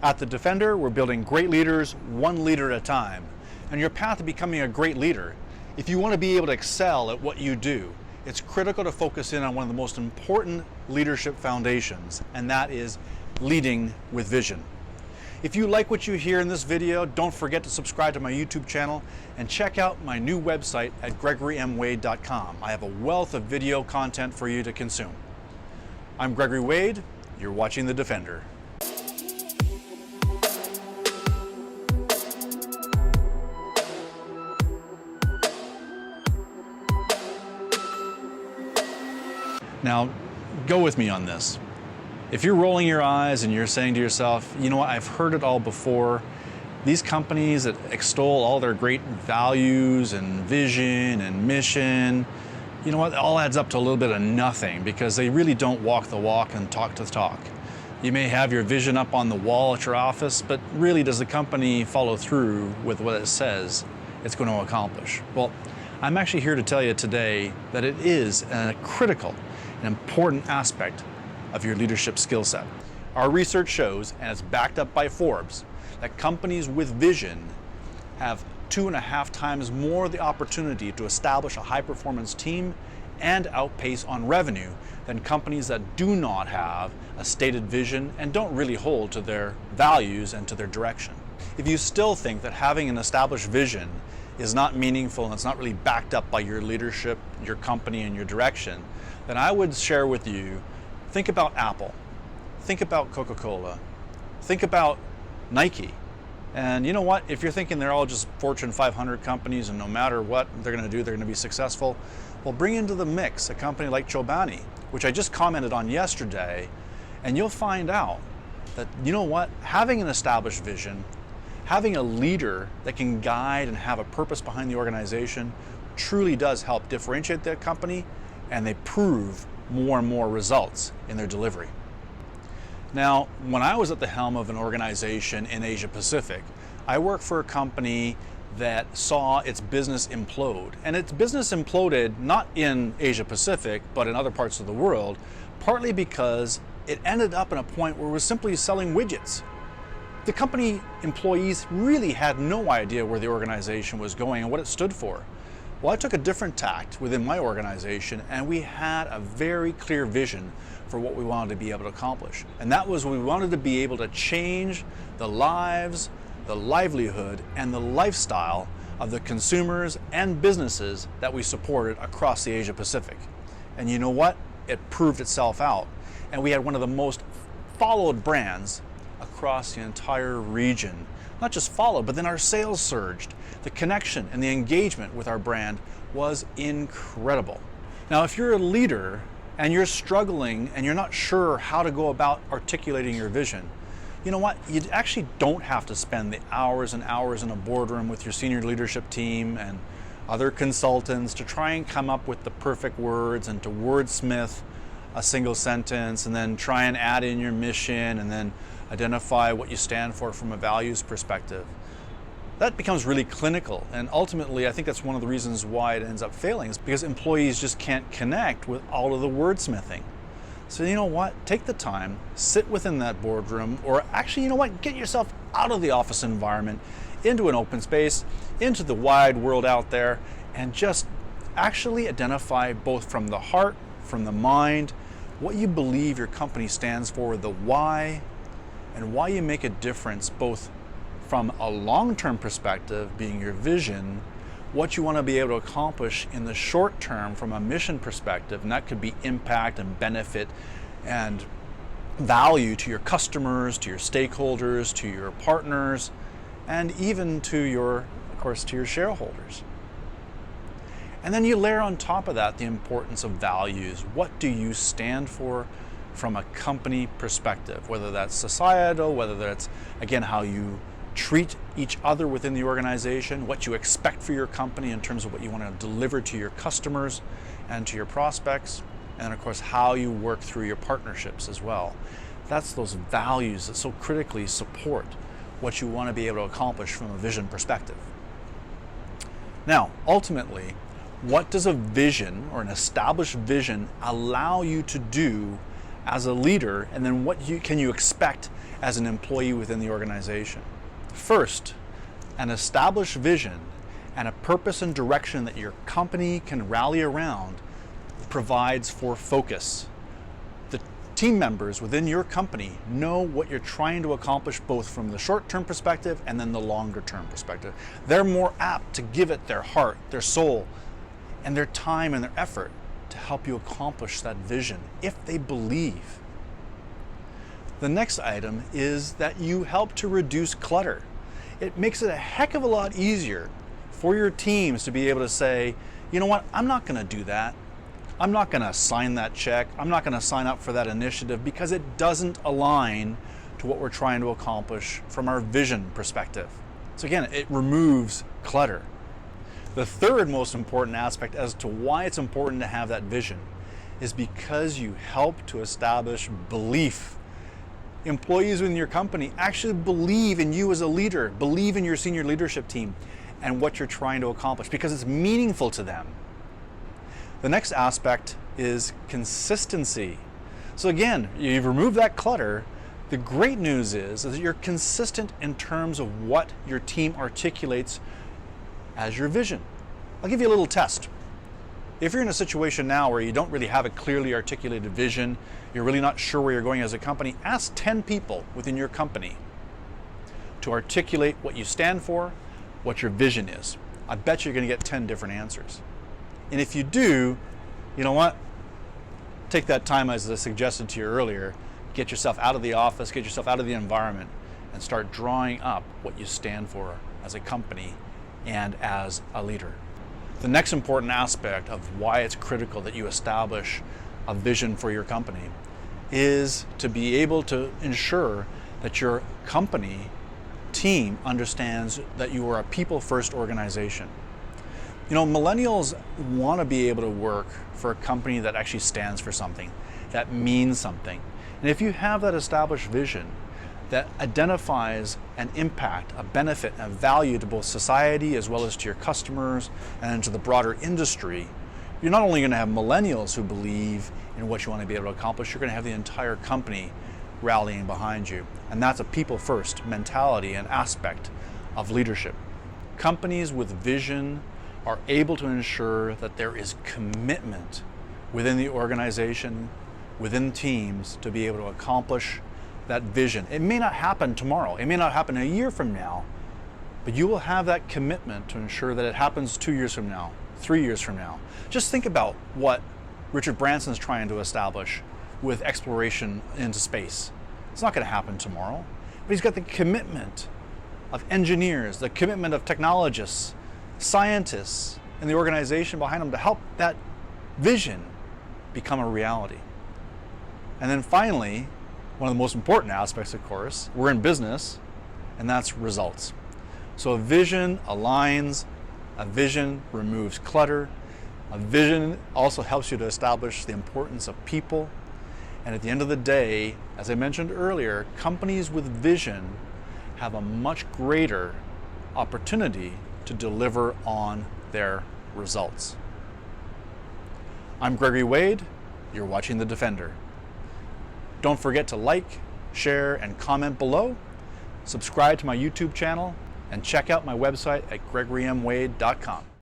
At The Defender, we're building great leaders one leader at a time. And your path to becoming a great leader, if you want to be able to excel at what you do, it's critical to focus in on one of the most important leadership foundations, and that is leading with vision. If you like what you hear in this video, don't forget to subscribe to my YouTube channel and check out my new website at gregorymwade.com. I have a wealth of video content for you to consume. I'm Gregory Wade. You're watching The Defender. Now, go with me on this. If you're rolling your eyes and you're saying to yourself, you know what, I've heard it all before. These companies that extol all their great values and vision and mission, you know what, it all adds up to a little bit of nothing because they really don't walk the walk and talk the talk. You may have your vision up on the wall at your office, but really does the company follow through with what it says it's going to accomplish? Well, I'm actually here to tell you today that it is a critical an important aspect of your leadership skill set. Our research shows, and it's backed up by Forbes, that companies with vision have 2.5 times more the opportunity to establish a high-performance team and outpace on revenue than companies that do not have a stated vision and don't really hold to their values and to their direction. If you still think that having an established vision is not meaningful and it's not really backed up by your leadership, your company, and your direction, then I would share with you, think about Apple, think about Coca-Cola, think about Nike. And you know what, if you're thinking they're all just Fortune 500 companies and no matter what they're going to do, they're going to be successful, well, bring into the mix a company like Chobani, which I just commented on yesterday, and you'll find out that, you know what, having an established vision, having a leader that can guide and have a purpose behind the organization truly does help differentiate their company, and they prove more and more results in their delivery. Now, when I was at the helm of an organization in Asia Pacific, I worked for a company that saw its business implode. And its business imploded not in Asia Pacific, but in other parts of the world, partly because it ended up in a point where it was simply selling widgets. The company employees really had no idea where the organization was going and what it stood for. Well, I took a different tact within my organization, and we had a very clear vision for what we wanted to be able to accomplish. And that was we wanted to be able to change the lives, the livelihood, and the lifestyle of the consumers and businesses that we supported across the Asia Pacific. And you know what? It proved itself out. And we had one of the most followed brands across the entire region. Not just followed, but then our sales surged. The connection and the engagement with our brand was incredible. Now, if you're a leader and you're struggling and you're not sure how to go about articulating your vision, you know what? You actually don't have to spend the hours and hours in a boardroom with your senior leadership team and other consultants to try and come up with the perfect words and to wordsmith a single sentence and then try and add in your mission and then identify what you stand for from a values perspective. That becomes really clinical, and ultimately I think that's one of the reasons why it ends up failing, is because employees just can't connect with all of the wordsmithing. So you know what, take the time, sit within that boardroom, or actually, you know what, get yourself out of the office environment, into an open space, into the wide world out there, and just actually identify both from the heart, from the mind, what you believe your company stands for, the why, and why you make a difference both from a long-term perspective, being your vision, what you want to be able to accomplish in the short term from a mission perspective, and that could be impact and benefit and value to your customers, to your stakeholders, to your partners, and even to your, of course, to your shareholders. And then you layer on top of that the importance of values. What do you stand for from a company perspective, whether that's societal, whether that's, again, how you treat each other within the organization, what you expect for your company in terms of what you want to deliver to your customers and to your prospects, and of course how you work through your partnerships as well. That's those values that so critically support what you want to be able to accomplish from a vision perspective. Now, ultimately, what does a vision or an established vision allow you to do as a leader, and then what can you expect as an employee within the organization. First, an established vision and a purpose and direction that your company can rally around provides for focus. The team members within your company know what you're trying to accomplish, both from the short-term perspective and then the longer-term perspective. They're more apt to give it their heart, their soul, and their time and their effort to help you accomplish that vision if they believe. The next item is that you help to reduce clutter. It makes it a heck of a lot easier for your teams to be able to say, you know what, I'm not going to do that. I'm not going to sign that check. I'm not going to sign up for that initiative because it doesn't align to what we're trying to accomplish from our vision perspective. So again, it removes clutter. The third most important aspect as to why it's important to have that vision is because you help to establish belief. Employees within your company actually believe in you as a leader, believe in your senior leadership team and what you're trying to accomplish because it's meaningful to them. The next aspect is consistency. So again, you've removed that clutter. The great news is that you're consistent in terms of what your team articulates as your vision. I'll give you a little test. If you're in a situation now where you don't really have a clearly articulated vision, you're really not sure where you're going as a company, ask 10 people within your company to articulate what you stand for, what your vision is. I bet you're going to get 10 different answers. And if you do, you know what? Take that time, as I suggested to you earlier, get yourself out of the office, get yourself out of the environment, and start drawing up what you stand for as a company and as a leader. The next important aspect of why it's critical that you establish a vision for your company is to be able to ensure that your company team understands that you are a people-first organization. You know, millennials want to be able to work for a company that actually stands for something, that means something. And if you have that established vision that identifies an impact, a benefit, a value to both society as well as to your customers and to the broader industry, you're not only going to have millennials who believe in what you want to be able to accomplish, you're going to have the entire company rallying behind you. And that's a people-first mentality and aspect of leadership. Companies with vision are able to ensure that there is commitment within the organization, within teams, to be able to accomplish that vision. It may not happen tomorrow, it may not happen a year from now, but you will have that commitment to ensure that it happens 2 years from now, 3 years from now. Just think about what Richard Branson's trying to establish with exploration into space. It's not going to happen tomorrow, but he's got the commitment of engineers, the commitment of technologists, scientists, and the organization behind them to help that vision become a reality. And then finally, one of the most important aspects, of course, we're in business, and that's results. So a vision aligns, a vision removes clutter, a vision also helps you to establish the importance of people. And at the end of the day, as I mentioned earlier, companies with vision have a much greater opportunity to deliver on their results. I'm Gregory Wade. You're watching The Defender. Don't forget to like, share, and comment below. Subscribe to my YouTube channel and check out my website at gregorymwade.com.